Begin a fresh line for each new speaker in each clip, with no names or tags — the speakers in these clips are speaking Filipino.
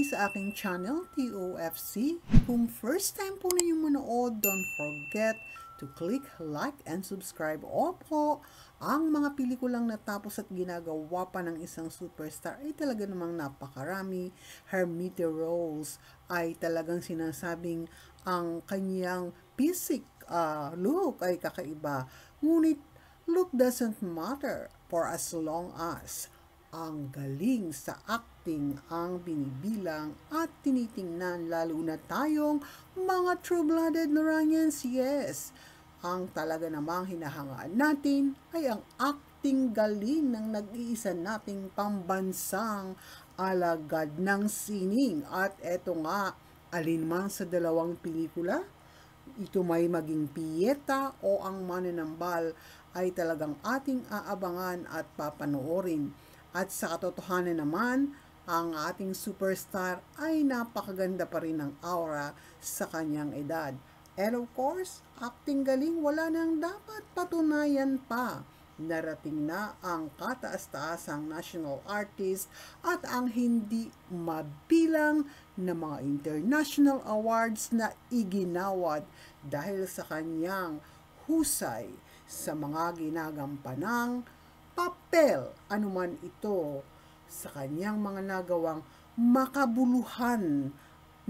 sa aking channel, TOFC. Kung first time po ninyong manood, don't forget to click like and subscribe. Opo, ang mga pelikulang natapos at ginagawa pa ng isang superstar ay talaga namang napakarami. Her meteor roles ay talagang sinasabing ang kanyang physique look ay kakaiba. Ngunit look doesn't matter for as long as ang galing sa acting ang binibilang at tinitingnan, lalo na tayong mga true-blooded Noranians. Yes, ang talaga namang hinahangaan natin ay ang acting galing ng nag-iisa nating pambansang alagad ng sining. At eto nga, alinman sa dalawang pelikula, ito may maging Pieta o ang Mananambal, ay talagang ating aabangan at papanoorin. At sa katotohanan naman, ang ating superstar ay napakaganda pa rin ng aura sa kanyang edad. And of course, acting galing, wala nang dapat patunayan pa. Narating na ang kataas-taasang national artist at ang hindi mabilang na mga international awards na iginawad dahil sa kanyang husay sa mga ginagampanang papel, anuman ito sa kanyang mga nagawang makabuluhan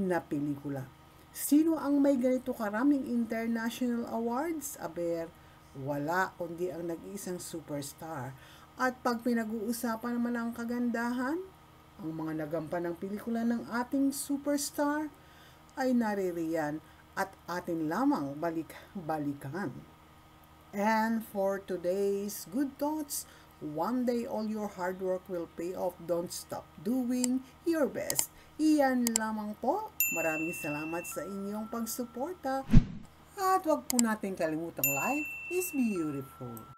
na pelikula. Sino ang may ganito karaming international awards? Aber, wala kundi ang nag-iisang superstar. At pag pinag-uusapan naman ang kagandahan, ang mga nagampan ng pelikula ng ating superstar ay naririyan at atin lamang balik-balikan. And for today's good thoughts, one day all your hard work will pay off. Don't stop doing your best. Iyan lamang po. Maraming salamat sa inyong pagsuporta. At wag po natin kalimutang life is beautiful.